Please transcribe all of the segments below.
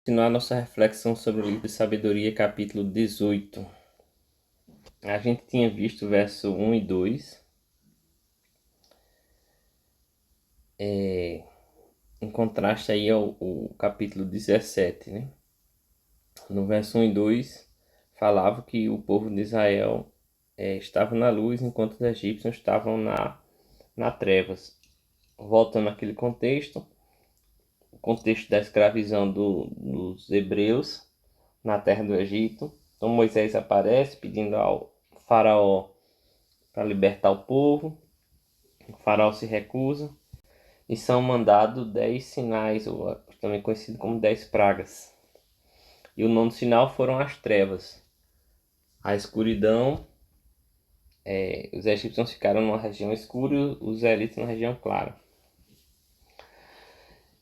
Continuar nossa reflexão sobre o livro de Sabedoria, capítulo 18. A gente tinha visto verso 1 e 2, em contraste aí ao capítulo 17, né? No verso 1 e 2, falava que o povo de Israel estava na luz, enquanto os egípcios estavam na trevas. Voltando àquele contexto, o contexto da escravidão dos hebreus na terra do Egito. Então Moisés aparece pedindo ao faraó para libertar o povo. O faraó se recusa e são mandados 10 sinais, ou também conhecido como 10 pragas. E o nono sinal foram as trevas, a escuridão. Os egípcios ficaram numa região escura e os israelitas numa região clara.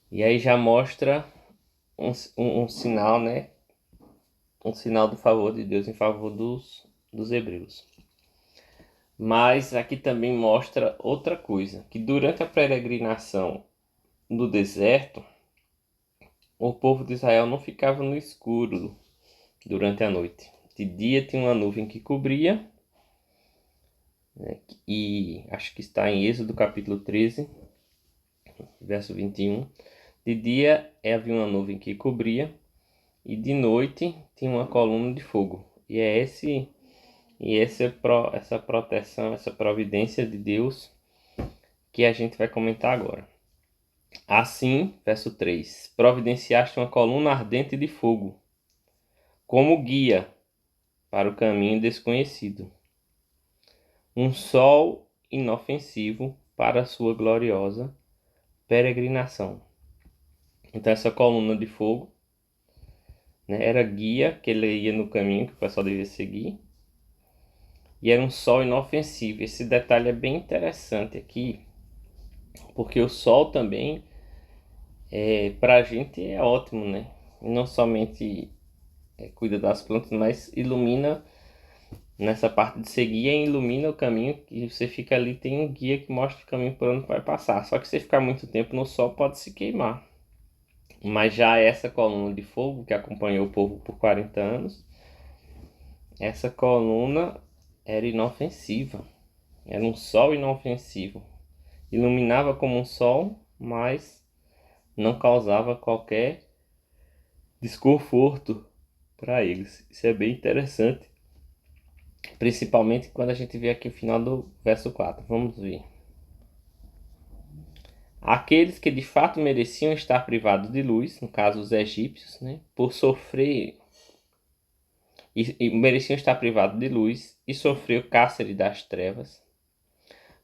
E aí já mostra um sinal, né? Um sinal do favor de Deus em favor dos hebreus. Mas aqui também mostra outra coisa, que durante a peregrinação no deserto, o povo de Israel não ficava no escuro durante a noite. De dia tinha uma nuvem que cobria, né, e acho que está em Êxodo capítulo 13, verso 21. De dia havia uma nuvem que cobria, e de noite tinha uma coluna de fogo. E é essa proteção, essa providência de Deus que a gente vai comentar agora. Assim, verso 3, providenciaste uma coluna ardente de fogo, como guia para o caminho desconhecido, um sol inofensivo para a sua gloriosa peregrinação. Então essa coluna de fogo, né, era guia, que ele ia no caminho que o pessoal devia seguir, e era um sol inofensivo. Esse detalhe é bem interessante aqui, porque o sol também, para a gente é ótimo, né? E não somente cuida das plantas, mas ilumina. Nessa parte de ser guia, ilumina o caminho, e você fica ali, tem um guia que mostra o caminho por onde vai passar. Só que se ficar muito tempo no sol, pode se queimar. Mas já essa coluna de fogo, que acompanhou o povo por 40 anos, essa coluna era inofensiva. Era um sol inofensivo. Iluminava como um sol, mas não causava qualquer desconforto para eles. Isso é bem interessante. Principalmente quando a gente vê aqui o final do verso 4. Vamos ver. Aqueles que de fato mereciam estar privados de luz, no caso os egípcios, né, por sofrer e mereciam estar privados de luz e sofrer o cárcere das trevas,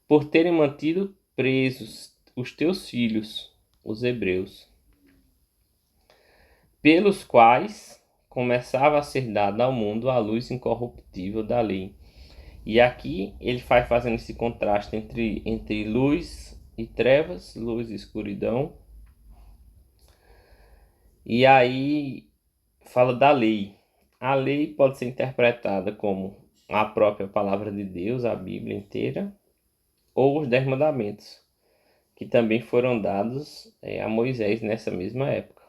por terem mantido presos os teus filhos, os hebreus, pelos quais começava a ser dada ao mundo a luz incorruptível da lei. E aqui ele vai fazendo esse contraste entre luz e trevas, luz e escuridão. E aí fala da lei. A lei pode ser interpretada como a própria palavra de Deus, a Bíblia inteira, ou os 10 mandamentos, que também foram dados a Moisés nessa mesma época.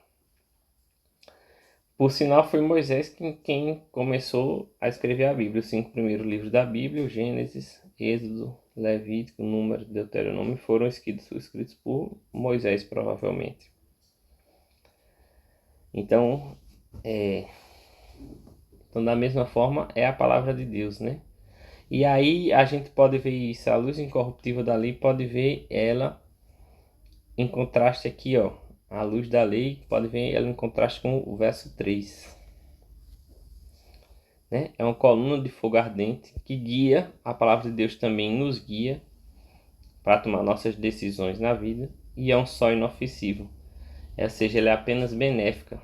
Por sinal, foi Moisés quem começou a escrever a Bíblia. Os 5 primeiros livros da Bíblia, o Gênesis, Êxodo, Levítico, Número, Deuteronômio, foram escritos por Moisés, provavelmente. Então, da mesma forma, é a palavra de Deus, né? E aí a gente pode ver isso, a luz incorruptível da lei, pode ver ela em contraste aqui, ó. A luz da lei, pode ver ela em contraste com o verso 3. Né? É uma coluna de fogo ardente que guia, a palavra de Deus também nos guia para tomar nossas decisões na vida, e é um sol inofensivo, ou seja, ela é apenas benéfica,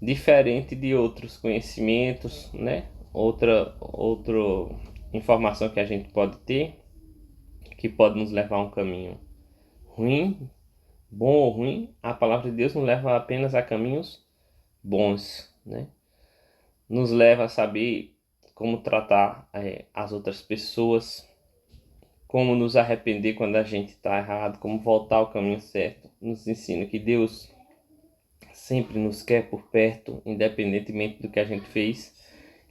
diferente de outros conhecimentos, né? Outra informação que a gente pode ter, que pode nos levar a um caminho ruim, bom ou ruim. A palavra de Deus nos leva apenas a caminhos bons, né? Nos leva a saber como tratar as outras pessoas, como nos arrepender quando a gente está errado, como voltar ao caminho certo. Nos ensina que Deus sempre nos quer por perto, independentemente do que a gente fez.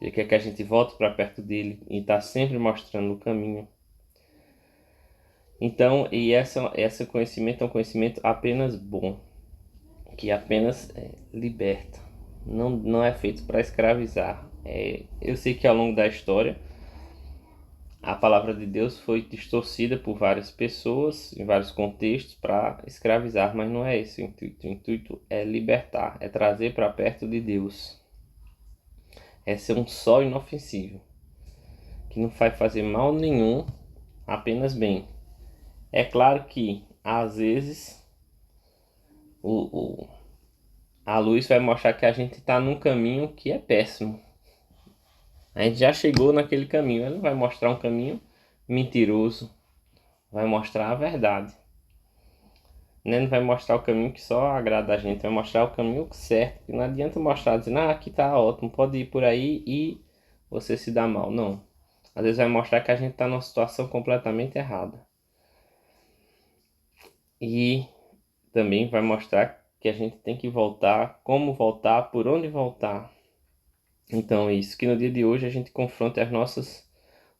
Ele quer que a gente volte para perto dele e está sempre mostrando o caminho. Então, esse conhecimento é um conhecimento apenas bom, que apenas liberta. Não é feito para escravizar. Eu sei que ao longo da história a palavra de Deus foi distorcida por várias pessoas, em vários contextos, para escravizar, mas não é esse o intuito. O intuito é libertar, é trazer para perto de Deus. É ser um só inofensivo, que não vai fazer mal nenhum, apenas bem. É claro que, às vezes, a luz vai mostrar que a gente está num caminho que é péssimo. A gente já chegou naquele caminho. Ela não vai mostrar um caminho mentiroso, vai mostrar a verdade. Não vai mostrar o caminho que só agrada a gente, vai mostrar o caminho certo. Não adianta mostrar dizendo, aqui tá ótimo, pode ir por aí e você se dá mal. Não. Às vezes vai mostrar que a gente está numa situação completamente errada. E também vai mostrar que a gente tem que voltar, como voltar, por onde voltar. Então é isso, que no dia de hoje a gente confronte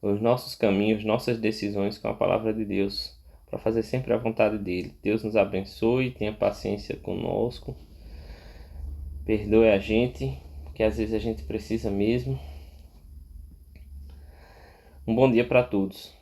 os nossos caminhos, nossas decisões com a palavra de Deus, para fazer sempre a vontade dele. Deus nos abençoe, tenha paciência conosco, perdoe a gente, que às vezes a gente precisa mesmo. Um bom dia para todos.